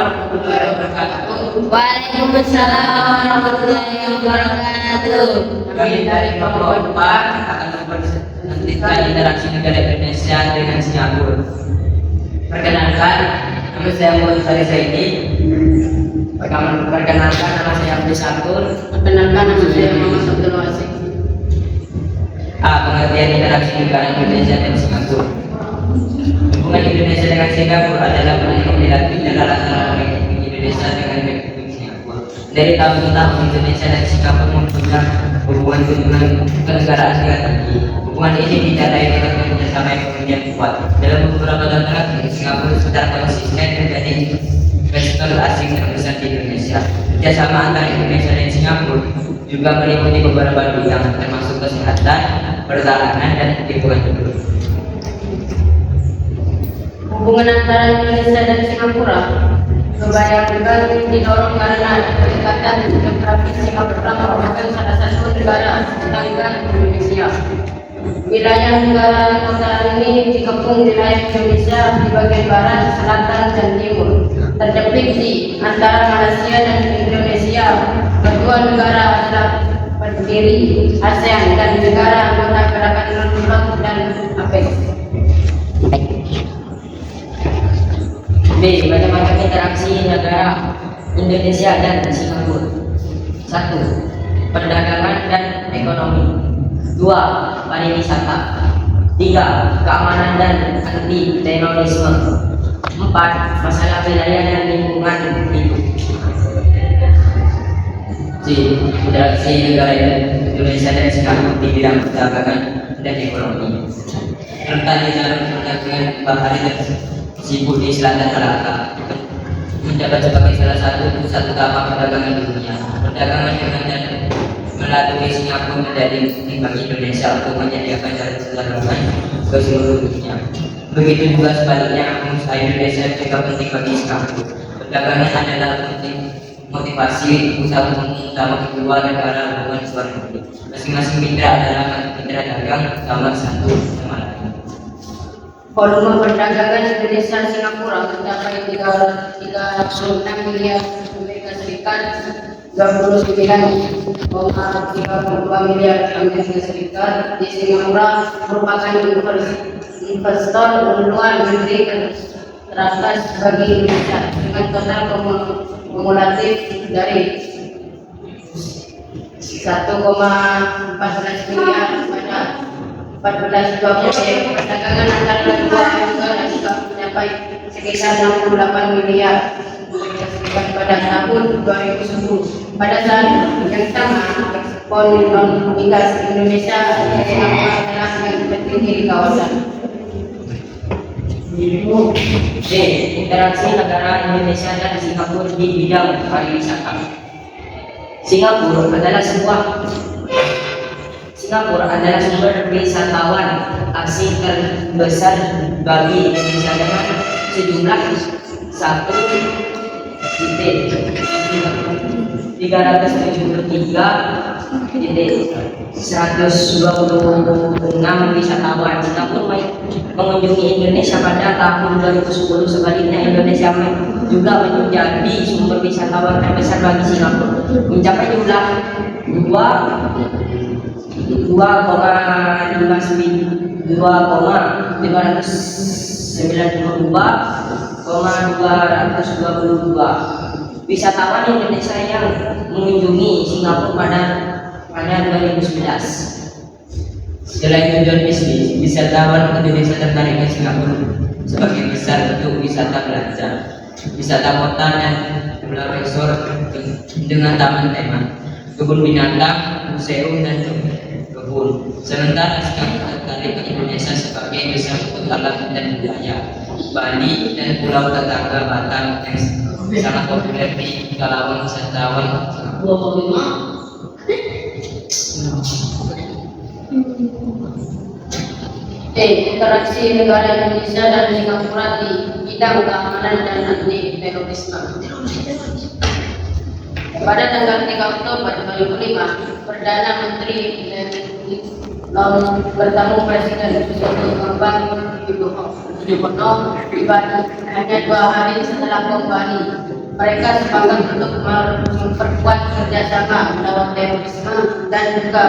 warahmatullahi wabarakatuh. Waalaikumsalam warahmatullahi wabarakatuh. Kami dari kelompok 4 akan mempresentasikan interaksi negara Indonesia dengan Singapura. Perkenalkan, nama saya Muhammad Faris Zaidi. Perkenalkan, nama saya Abdul Sakur. Perkenalkan, nama saya Muhammad Abdul Wasik. Pengertian interaksi negara Indonesia dan Singapura. Hubungan Indonesia dengan Singapura adalah hubungan bilateral antara Republik Indonesia dengan Republik Singapura. Dari tahun-tahun Indonesia dan Singapura mempunyai hubungan kenegaraan dengan tinggi. Hubungan ini ditandai dengan kerjasama ekonomi yang kuat. Dalam beberapa tahun terakhir, Singapura sudah konsisten menjadi investor asing terbesar di Indonesia. Kerjasama antara Indonesia dan Singapura juga meliputi beberapa bidang termasuk kesehatan, pertahanan, dan lingkungan hidup. Hubungan antara Indonesia dan Singapura kebanyakan didorong karena kedekatan geografis Singapura merupakan salah satu negara tetangga Indonesia. Wilayah negara kota ini dikepung wilayah Indonesia di bagian barat, selatan, dan timur. Terjepit di antara Malaysia dan Indonesia. Kedua negara adalah pendiri ASEAN dan negara anggota Gerakan Non-Blok dan APEC. B. Macam-macam interaksi negara Indonesia dan Singapura. 1. Perdagangan dan ekonomi. 2. Pariwisata. 3. Keamanan dan anti terorisme. 4. Masalah wilayah dan lingkungan hidup. C. Interaksi negara Indonesia dan Singapura di bidang perdagangan dan ekonomi. Rentan di dalam perdagangan bahari dan sibuk di Selatan Malaka, menjabat sebagai salah satu pusat utama perdagangan dunia. Perdagangan dengan melalui Singapura menjadi penting bagi Indonesia untuk menyediakan jalan perdagangan ke seluruh dunia. Begitu juga sebaliknya, pengusaha Indonesia juga penting bagi Singapura. Perdagangan adalah penting motivasi usaha utama kedua negara hubungan luar negeri. Masing-masing mitra adalah mitra dagang utama satu sama lain. Volume perdagangan Indonesia Singapura mencapai 36 miliar Amerika Serikat, 29,32 miliar Amerika Serikat. Di Singapura merupakan investor luar negeri teratas bagi Indonesia dengan total kumulatif dari 1,14 miliar pada 14-20. Perdagangan antara kedua negara juga mencapai sekitar 68 miliar Amerika Serikat pada tahun 2010. Pada saat yang sama, ekspor non-migas Indonesia ke Singapura adalah yang tertinggi di kawasan. D. Interaksi negara Indonesia dan Singapura di bidang pariwisata. Singapura adalah sumber wisatawan asing terbesar bagi Indonesia dengan sejumlah 1.326 wisatawan. Singapura mengunjungi Indonesia pada tahun 2010. Sebaliknya, Indonesia juga menjadi sumber wisatawan terbesar bagi Singapura, mencapai jumlah 2,592,222 wisatawan Indonesia yang mengunjungi Singapura pada 2011. Selain tujuan bisnis, wisatawan Indonesia tertarik ke Singapura sebagai besar untuk wisata belanja, wisata kota, dan pulau resort dengan taman tema, kebun binatang, museum, dan kebun. Sementara Singapura tertarik ke Indonesia sebagai besar untuk alam dan budaya. Bali dan pulau tetangga Batam yang sangat populer di kalangan wisatawan. Interaksi negara Indonesia dan Singapura di bidang keamanan dan anti terorisme. Pada tanggal 3 Oktober 2005, Perdana Menteri bertemu Presiden Susilo Bambang Yudhoyono penuh pribadi hanya 2 hari setelah kembali. Mereka sepakat untuk memperkuat kerjasama melawan terorisme dan juga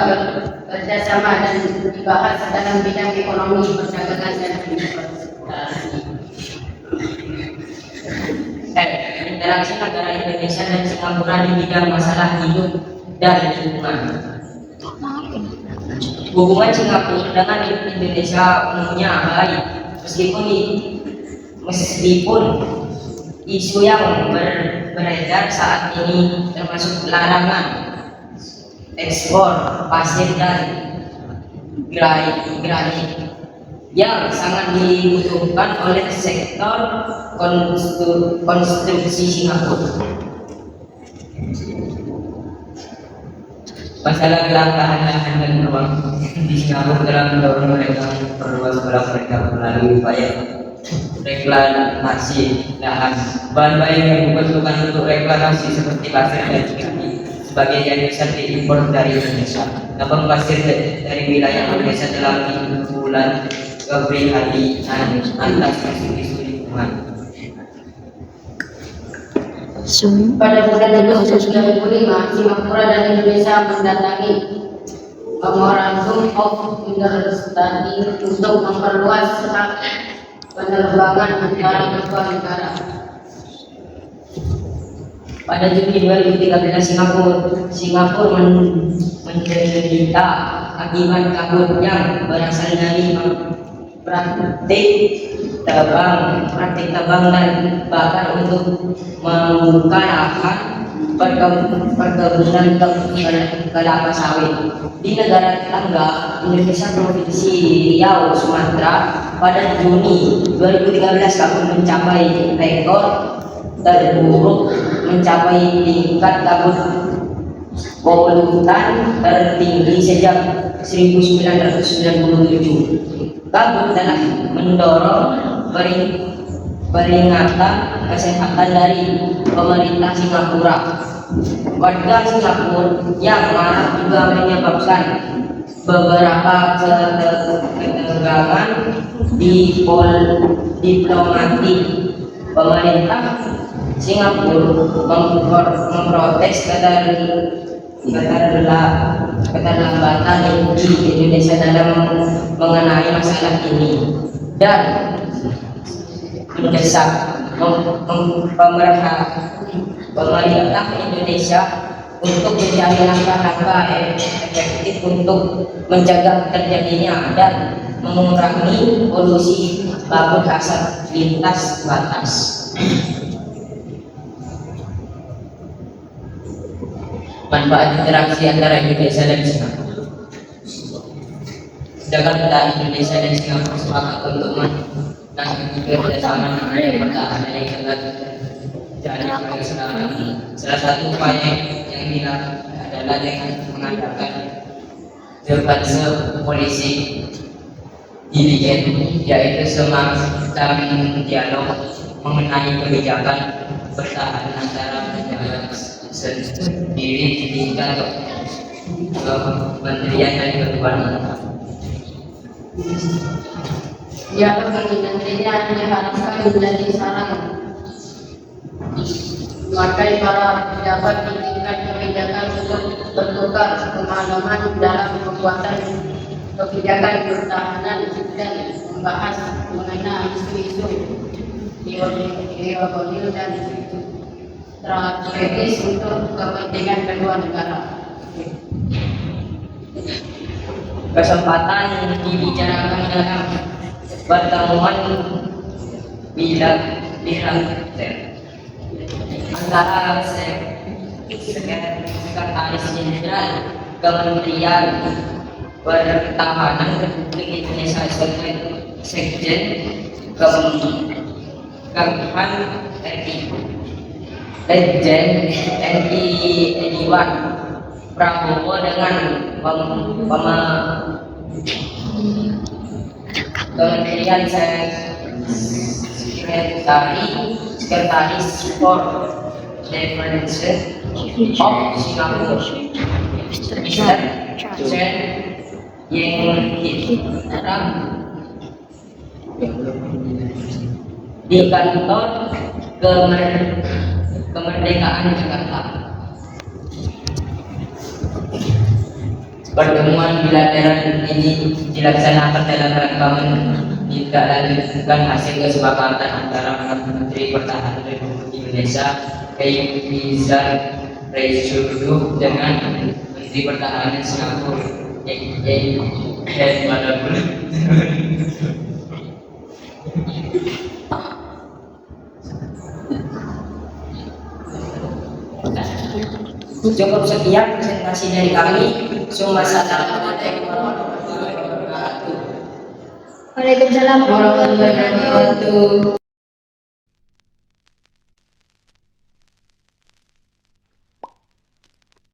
kerjasama dan dibahas dalam bidang ekonomi, perdagangan dan investasi. Interaksi negara Indonesia dan Singapura di bidang masalah hidup dan lingkungan. Hubungan Singapura dengan Indonesia umumnya baik, meskipun isu yang beredar saat ini termasuk larangan ekspor pasir dan granit yang sangat dibutuhkan oleh sektor konstruksi Singapura. Masalah kelangkaan lahan dan ruang di Singapura dalam mendorong mereka perluas kolam mereka melalui upaya reklamasi lahan. Bahan-bahan yang dibutuhkan untuk reklamasi seperti pasir dan granit sebagai yang bisa diimpor dari Indonesia. Tambang pasir dari wilayah Indonesia dalam bulan keprihatinan atas isu lingkungan. Pada bulan Agustus 2005, Singapura dan Indonesia mendatangi Memorandum of Understanding untuk memperluas hak penerbangan antara kedua negara. Pada Juni 2013, Singapura menderita akibat kabut yang berasal dari praktik tabang dan bakar untuk membuka lahan perkebunan kelapa sawit di negara tetangga Indonesia. Provinsi Riau, Sumatera pada Juni 2013 kabut mencapai rekor terburuk, mencapai tingkat kabut polutan tertinggi sejak 1997. Kabut telah mendorong peringatan kesehatan dari pemerintah Singapura. Warga Singapura yang marah juga menyebabkan beberapa ketegangan di diplomatik. Pemerintah Singapura memprotes keterlambatan di Indonesia dalam mengenai masalah ini dan mendesak pemerintah Indonesia untuk mencari langkah-langkah efektif untuk mencegah terjadinya dan mengurangi polusi kabut asap lintas batas. Manfaat interaksi antara Indonesia dan Singapura. Jakarta, Indonesia dan Singapura sepakat untuk menangani kerjasama mengenai pertahanan yang sangat jadi sekarang. Salah satu upaya yang dilakukan adalah dengan mengadakan debat polisi diligent, yaitu semacam dialog mengenai kebijakan pertahanan antara negara sendiri di tingkat kementerian dan keluarga. Dialog ini nantinya diharapkan menjadi sarana memakai para pejabat di tingkat kebijakan untuk bertukar pengalaman dalam pembuatan kebijakan pertahanan dan membahas mengenai isu-isu geopolitik dan strategis untuk kepentingan kedua negara. Kesempatan dibicarakan dalam pertemuan antara Sekretaris Jenderal Kementerian Pertahanan Republik Indonesia, Sekjen Kemhan RI, Legend RI Ediwan Prabowo dengan Kementerian Sekretaris for Defense of Singapore, Mr. Chen Yeng Hit di kantor kemerdekaan Jakarta. Pertemuan bilateral ini dilaksanakan dalam rangka menindaklanjutkan hasil kesepakatan antara Menteri Pertahanan Republik Indonesia Faizal Raisudu dengan Menteri Pertahanan Singapura Head Madabul. Cukup sekian presentasi dari kami. Assalamualaikum warahmatullahi wabarakatuh. Waalaikumsalam warahmatullahi wabarakatuh.